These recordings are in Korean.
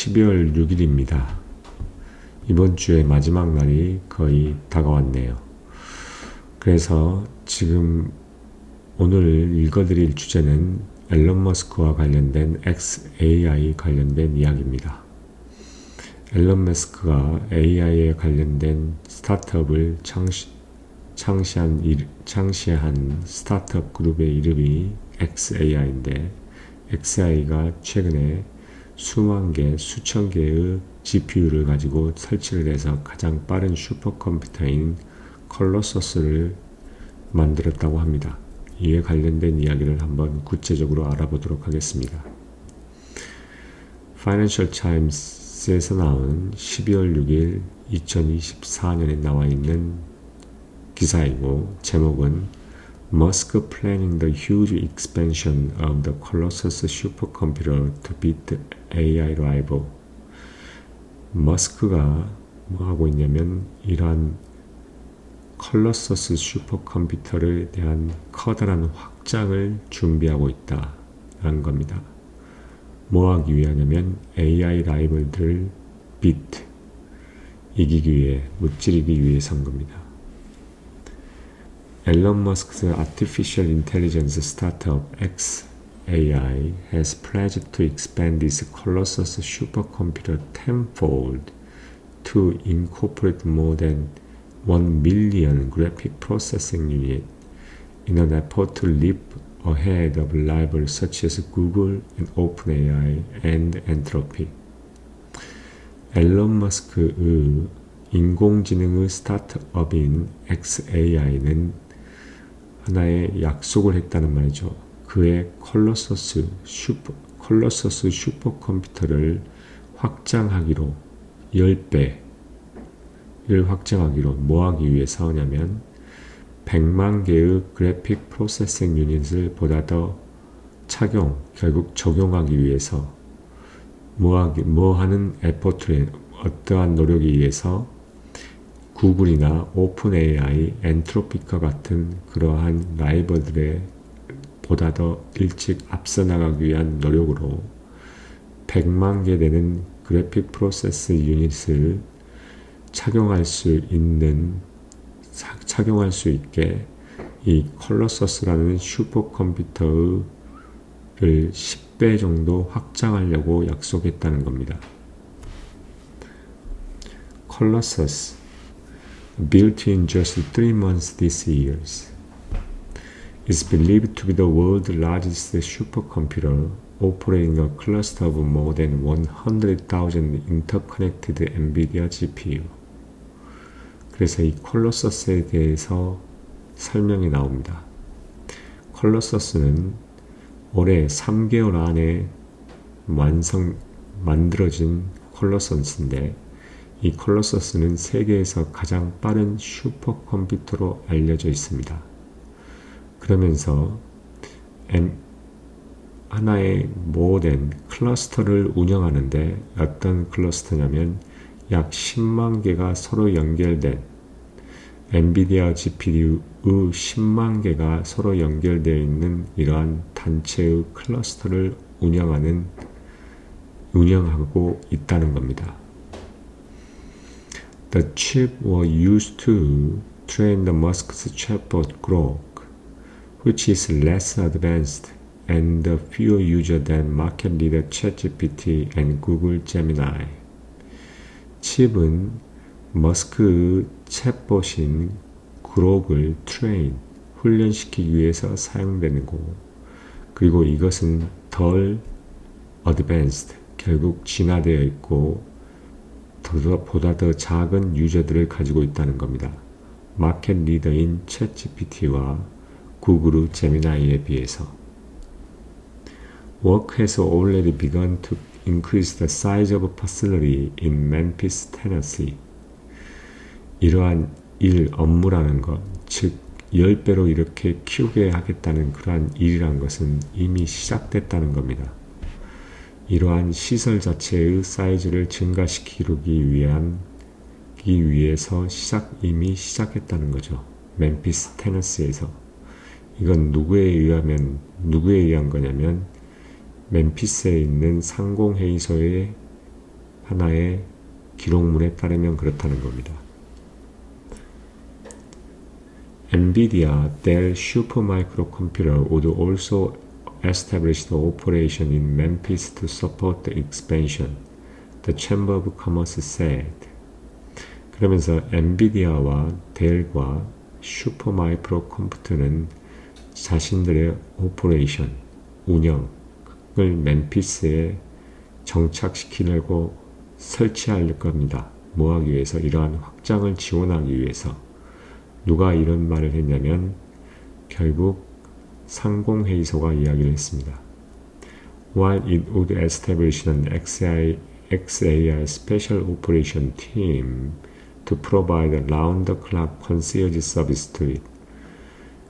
12월 6일입니다. 이번 주의 마지막 날이 거의 다가왔네요. 그래서 지금 오늘 읽어드릴 주제는 앨런 머스크와 관련된 XAI 관련된 이야기입니다. 앨런 머스크가 AI에 관련된 스타트업을 창시한 스타트업 그룹의 이름이 XAI인데, XAI가 최근에 수만 개, 수천 개의 GPU를 가지고 설치를 해서 가장 빠른 슈퍼컴퓨터인 컬러서스를 만들었다고 합니다. 이에 관련된 이야기를 한번 구체적으로 알아보도록 하겠습니다. Financial Times에서 나온 12월 6일 2024년에 나와 있는 기사이고, 제목은 Musk planning the huge expansion of the Colossus supercomputer to beat AI rival. 머스크가 뭐 하고 있냐면 이러한 컬러서스 슈퍼컴퓨터에 대한 커다란 확장을 준비하고 있다라는 겁니다. 뭐 하기 위하냐면 AI 라이벌들을 이기기 위해, 무찌르기 위해서인 겁니다. Elon Musk's artificial intelligence startup XAI has pledged to expand its Colossus supercomputer tenfold to incorporate more than 1 million graphic processing units in an effort to leap ahead of rivals such as Google and OpenAI and Anthropic. 앨런 머스크의 인공지능의 스타트업인 XAI는 하나의 약속을 했다는 말이죠. 그의 컬러서스 슈퍼컴퓨터를 확장하기로, 10배를 확장하기로, 뭐 하기 위해서 하냐면 100만 개의 그래픽 프로세싱 유닛을 보다 더 결국 적용하기 위해서 하는 에포트에, 어떠한 노력에 의해서 구글이나 오픈 AI, 엔트로피카 같은 그러한 라이벌들의 보다 더 일찍 앞서 나가기 위한 노력으로 100만 개 되는 그래픽 프로세스 유닛을 착용할 수 있게 이 컬러서스라는 슈퍼컴퓨터를 10배 정도 확장하려고 약속했다는 겁니다. 컬러서스 built in just 3 months this year, is believed to be the world's largest supercomputer, operating a cluster of more than 100,000 interconnected NVIDIA GPU. 그래서 이 컬러서스에 대해서 설명이 나옵니다. 컬러서스는 올해 3개월 안에 만들어진 컬러서스인데, 이 컬러서스는 세계에서 가장 빠른 슈퍼컴퓨터로 알려져 있습니다. 그러면서 하나의 모든 클러스터를 운영하는데, 어떤 클러스터냐면 약 10만 개가 서로 연결된 엔비디아 GPU의 10만 개가 서로 연결되어 있는 이러한 단체의 클러스터를 운영하고 있다는 겁니다. The chip was used to train the Musk's chatbot Grok, which is less advanced and fewer users than market leader ChatGPT and Google Gemini. 칩은 머스크의 챗봇인 그록을 훈련시키기 위해서 사용되는 거고, 그리고 이것은 덜 advanced, 결국 진화되어 있고 보다 더 작은 유저들을 가지고 있다는 겁니다. 마켓 리더인 챗GPT와 구글의 제미나이에 비해서. Work has already begun to increase the size of a facility in Memphis, Tennessee. 이러한 업무라는 것, 즉 10배로 이렇게 키우게 하겠다는 그러한 일이란 것은 이미 시작됐다는 겁니다. 이러한 시설 자체의 사이즈를 증가시키기 위해서 이미 시작했다는 거죠. 멤피스, 테너시에서. 이건 누구에 의한 거냐면 멤피스에 있는 상공회의소의 하나의 기록물에 따르면 그렇다는 겁니다. NVIDIA, Dell Supermicro would also establish the operation in Memphis to support the expansion, the Chamber of Commerce said. 그러면서 엔비디아와 델과 슈퍼마이크로컴퓨터는 자신들의 오퍼레이션, 운영을 멤피스에 정착시키려고 설치할 겁니다. 뭐 하기 위해서? 이러한 확장을 지원하기 위해서. 누가 이런 말을 했냐면 결국 상공회의소가 이야기를 했습니다. While it would establish an XAI Special Operation Team to provide a round-the-clock concierge service to it.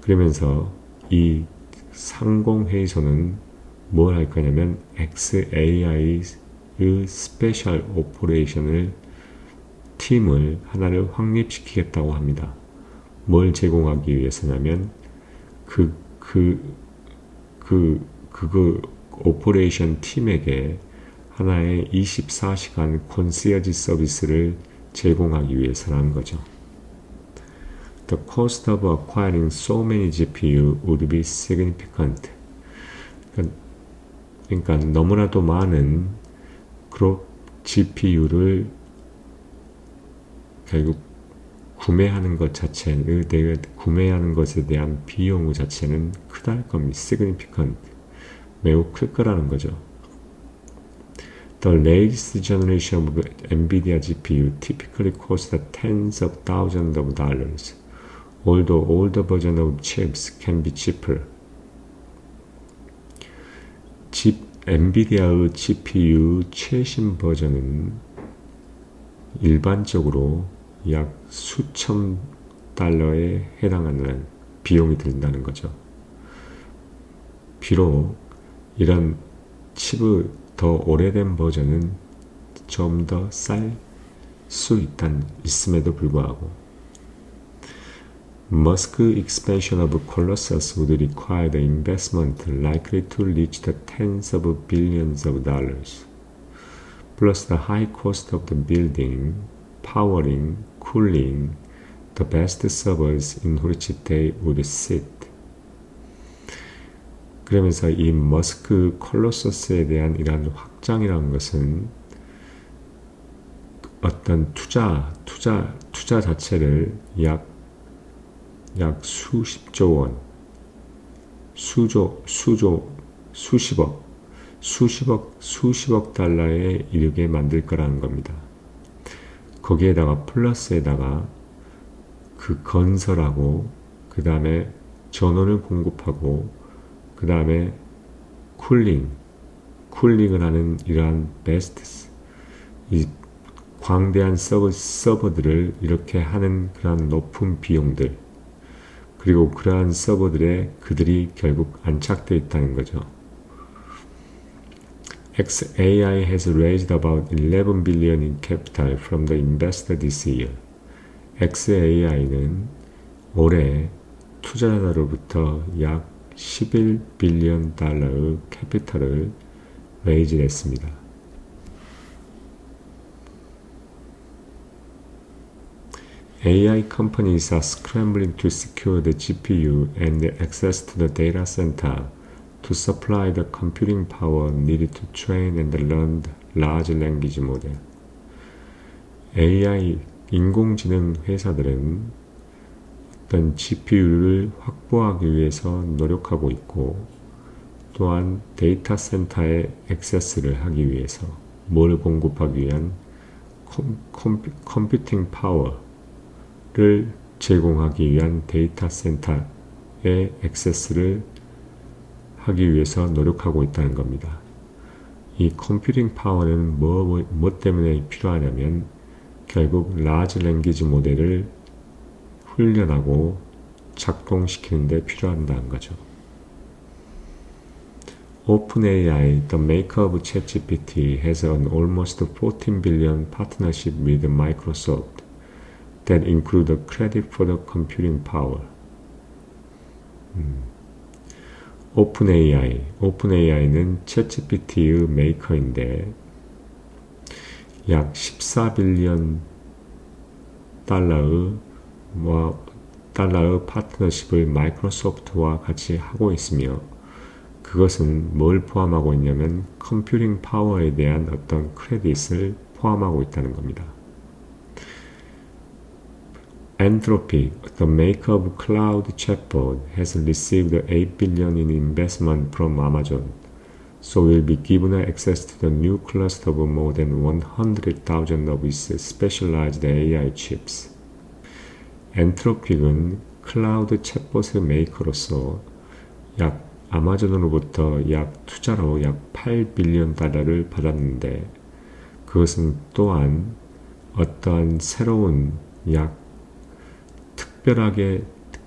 그러면서 이 상공회의소는 뭘 할 거냐면 XAI의 스페셜 오퍼레이션을 팀을 하나를 확립시키겠다고 합니다. 뭘 제공하기 위해서냐면 그 오퍼레이션 팀에게 하나의 24시간 콘시어지 서비스를 제공하기 위해서라는 거죠. The cost of acquiring so many GPU would be significant. 그러니까 너무나도 많은 그룹 GPU를 결국 구매하는 것 자체는 구매하는 것에 대한 비용 자체는 크다할 겁니다. significant. 매우 클 거라는 거죠. The latest generation of NVIDIA GPU typically costs tens of thousands of dollars, although older versions of chips can be cheaper. 엔비디아의 GPU 최신 버전은 일반적으로 약 수천 달러에 해당하는 비용이 든다는 거죠. 비록 이런 칩의 더 오래된 버전은 좀 더 쌀 수 있음에도 불구하고 Musk expansion of Colossus would require the investment likely to reach the tens of billions of dollars, plus the high cost of the building, powering, cooling, the best servers in which they would sit. 그러면서 이 머스크 콜로서스에 대한 이러한 확장이라는 것은 어떤 투자 자체를 약 수십조 원, 수십억 달러에 이르게 만들 거라는 겁니다. 거기에다가 플러스에다가 그 건설하고 그 다음에 전원을 공급하고 그 다음에 쿨링을 하는 이러한 이 광대한 서버들을 이렇게 하는 그러한 높은 비용들, 그리고 그러한 서버들에 그들이 결국 안착되어 있다는 거죠. XAI has raised about 11 billion in capital from the investor this year. XAI는 올해 투자자로부터 약 11빌리언 달러의 캐피탈을 레이즈했습니다. AI companies are scrambling to secure the GPU and access to the data center to supply the computing power needed to train and learn large language model. AI 인공지능 회사들은 어떤 GPU를 확보하기 위해서 노력하고 있고, 또한 데이터 센터에 액세스를 하기 위해서 뭘 공급하기 위한 컴퓨팅 파워를 제공하기 위한 데이터 센터에 액세스를 하기 위해서 노력하고 있다는 겁니다. 이 컴퓨팅 파워는 뭐 때문에 필요하냐면 결국 라지 랭귀지 모델을 훈련하고 작동시키는 데 필요한다는 거죠. OpenAI, the maker of ChatGPT, has an almost 14 billion partnership with Microsoft that include the credit for the computing power. OpenAI는 ChatGPT의 메이커인데 약 14빌리언 달러의 파트너십을 마이크로소프트와 같이 하고 있으며 그것은 뭘 포함하고 있냐면 컴퓨팅 파워에 대한 어떤 크레딧을 포함하고 있다는 겁니다. Anthropic, the maker of Cloud Chatbot, has received $8 billion in investment from Amazon, so will be given access to the new cluster of more than 100,000 of its specialized AI chips. 엔트로픽은 클라우드 챗봇의 메이커로서 아마존으로부터 투자로 약 8빌리언 달러를 받았는데 그것은 또한 어떠한 새로운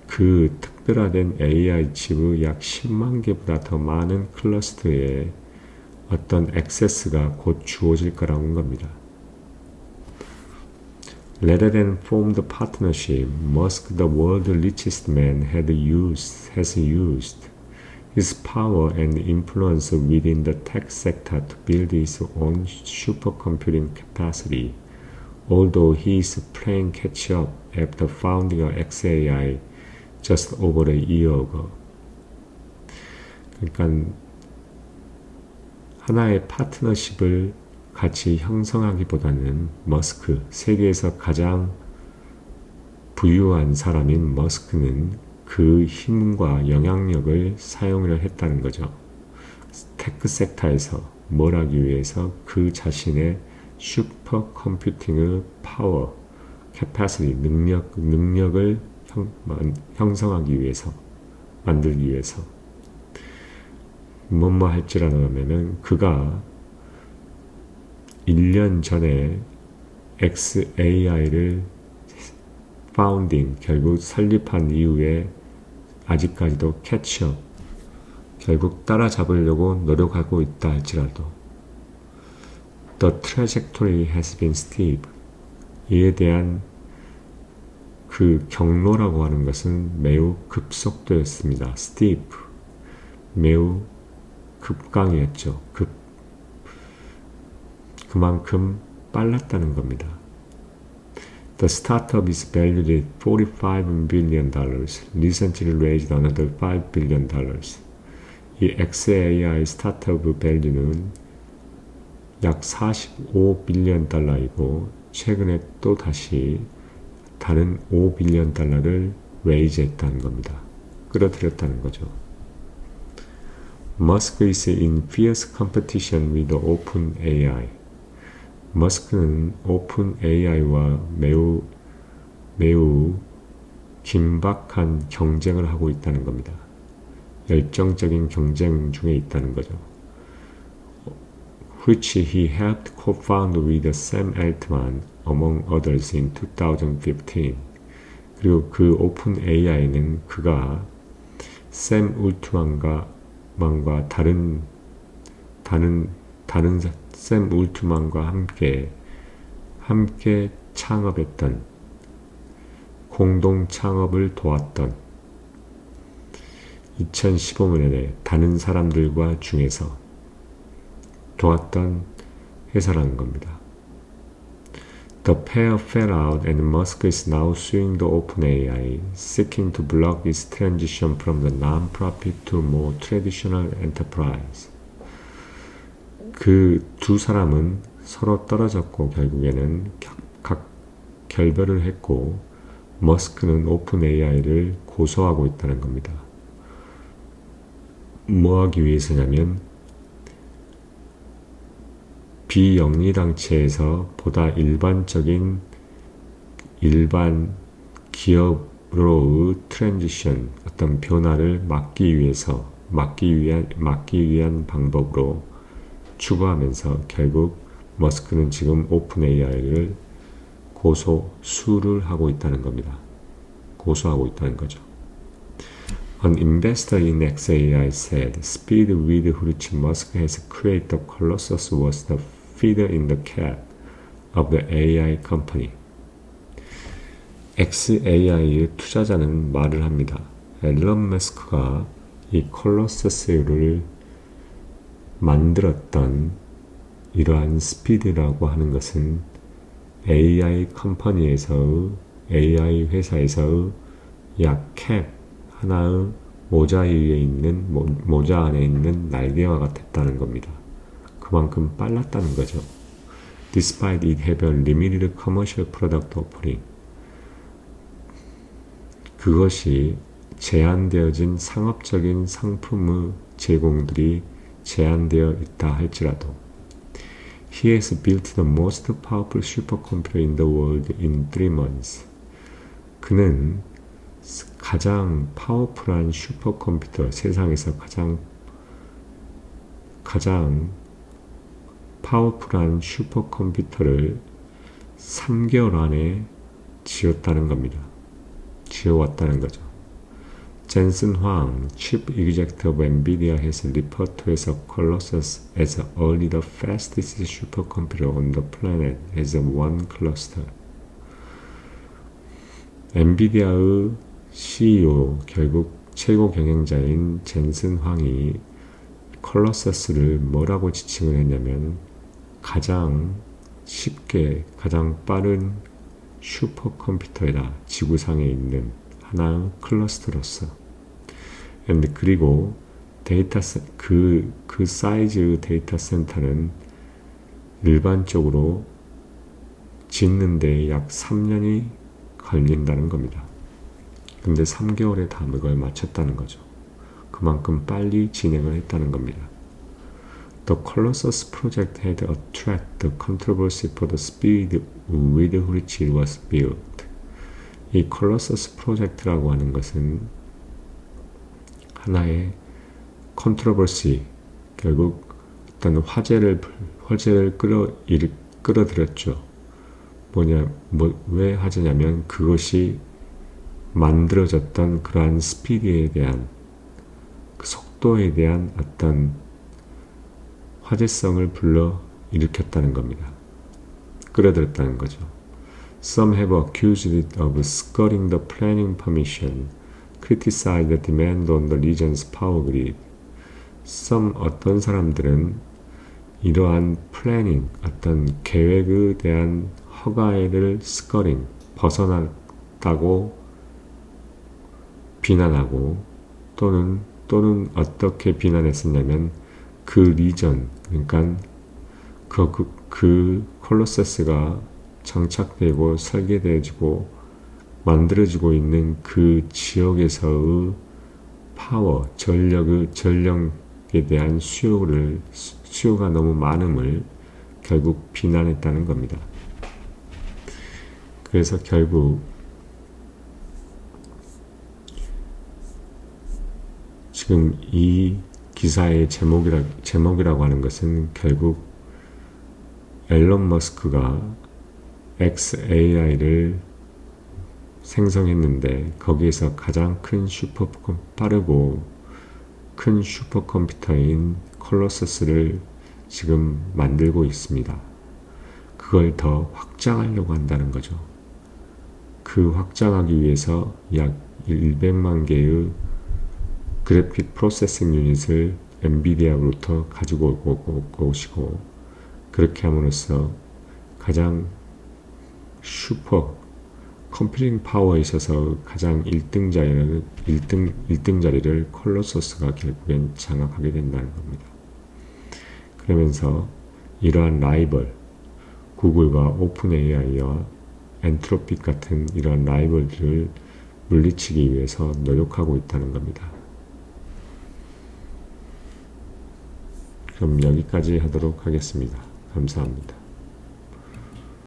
특별화된 AI 칩의 약 10만 개보다 더 많은 클러스터에 어떤 액세스가 곧 주어질 거라는 겁니다. Rather than form the partnership, Musk, the world's richest man, has used his power and influence within the tech sector to build his own supercomputing capacity, although he is playing catch-up after founding xAI just over a year ago. 그러니까 하나의 파트너십을 같이 형성하기보다는 머스크, 세계에서 가장 부유한 사람인 머스크는 그 힘과 영향력을 사용을 했다는 거죠. 테크 섹터에서 뭘 하기 위해서 그 자신의 슈퍼 컴퓨팅의 파워, 캐파시티, 능력을 형성하기 위해서, 만들기 위해서 뭐뭐 할지라도 하면은 그가 1년 전에 xAI를 결국 설립한 이후에 아직까지도 캐치업, 결국 따라잡으려고 노력하고 있다 할지라도 The trajectory has been steep. 이에 대한 그 경로라고 하는 것은 매우 급속도였습니다. steep, 매우 급강이었죠. 그만큼 빨랐다는 겁니다. The startup is valued at $45 billion. Recently raised another $5 billion. 이 xAI 스타트업 밸류는 약 45빌리언 달러이고 최근에 또 다시 다른 5빌리언 달러를 레이즈했다는 겁니다. 끌어들였다는 거죠. Musk is in fierce competition with OpenAI. 머스크는 오픈AI와 매우 긴박한 경쟁을 하고 있다는 겁니다. 열정적인 경쟁 중에 있다는 거죠. Which he helped co-found with Sam Altman, among others, in 2015. 그리고 그 오픈AI는 그가 샘 울트만과 다른 샘 울트만과 함께 창업했던, 공동 창업을 도왔던 2015년에 다른 사람들과 중에서 도왔던 회사라는 겁니다. The pair fell out and Musk is now suing the OpenAI, seeking to block its transition from the non-profit to more traditional enterprise. 그 두 사람은 서로 떨어졌고 결국에는 각 결별을 했고 머스크는 오픈AI를 고소하고 있다는 겁니다. 뭐 하기 위해서냐면 비영리단체에서 보다 일반 기업으로의 트랜지션, 어떤 변화를 막기 위한 방법으로 추구하면서 결국 머스크는 지금 오픈AI를 수를 하고 있다는 겁니다. 고소하고 있다는 거죠. An investor in xAI said, "Speed with which Musk has created the Colossus was the feather in the cap of the AI company." xAI의 투자자는 말을 합니다. 앨런 머스크가 이 콜로서스를 만들었던 이러한 스피드라고 하는 것은 AI 컴퍼니에서의 AI 회사에서의 약 캡 하나의 모자 위에 있는 모자 안에 있는 날개와 같았다는 겁니다. 그만큼 빨랐다는 거죠. Despite it having limited commercial product offering, 그것이 제한되어진 상업적인 상품의 제공들이 제한되어 있다 할지라도 He has built the most powerful supercomputer in the world in 3 months. 그는 가장 파워풀한 슈퍼컴퓨터, 세상에서 가장 파워풀한 슈퍼컴퓨터를 3개월 안에 지었다는 겁니다. 지어왔다는 거죠. Jensen Huang, chief executive of NVIDIA, has referred to as a Colossus as only the fastest supercomputer on the planet as one cluster. 엔비디아의 CEO, 결국 최고 경영자인 젠슨 황이 컬러서스를 뭐라고 지칭을 했냐면 가장 쉽게 가장 빠른 슈퍼컴퓨터이다. 지구상에 있는 하나의 클러스터로서. 그리고 그 사이즈의 데이터 센터는 일반적으로 짓는데 약 3년이 걸린다는 겁니다. 근데 3개월에 다 그걸 마쳤다는 거죠. 그만큼 빨리 진행을 했다는 겁니다. The Colossus project had attracted controversy for the speed with which it was built. 이 Colossus 프로젝트라고 하는 것은 하나의 controversy, 결국 어떤 화제를 끌어들였죠. 왜 화제냐면 그것이 만들어졌던 그러한 스피드에 대한 그 속도에 대한 어떤 화제성을 불러 일으켰다는 겁니다. 끌어들였다는 거죠. Some have accused it of skirting the planning permission, criticized the demand on the region's power grid. 어떤 사람들은 이러한 플래닝, 어떤 계획에 대한 허가를 스커링, 벗어났다고 비난하고 또는 어떻게 비난했었냐면 그 리전, 그러니까 그 콜로세스가 장착되고 설계되어지고 만들어지고 있는 그 지역에서의 파워, 전력에 대한 수요가 너무 많음을 결국 비난했다는 겁니다. 그래서 결국 지금 이 기사의 제목이라고 하는 것은 결국 앨런 머스크가 xAI를 생성했는데 거기에서 가장 빠르고 큰 슈퍼컴퓨터인 콜로서스를 지금 만들고 있습니다. 그걸 더 확장하려고 한다는 거죠. 그 확장하기 위해서 약 100만 개의 그래픽 프로세싱 유닛을 엔비디아로부터 가지고 오시고 그렇게 함으로써 가장 슈퍼 컴퓨팅 파워에 있어서 가장 1등 자리를 콜로서스가 결국엔 장악하게 된다는 겁니다. 그러면서 이러한 라이벌, 구글과 오픈 AI와 엔트로픽 같은 이러한 라이벌들을 물리치기 위해서 노력하고 있다는 겁니다. 그럼 여기까지 하도록 하겠습니다. 감사합니다.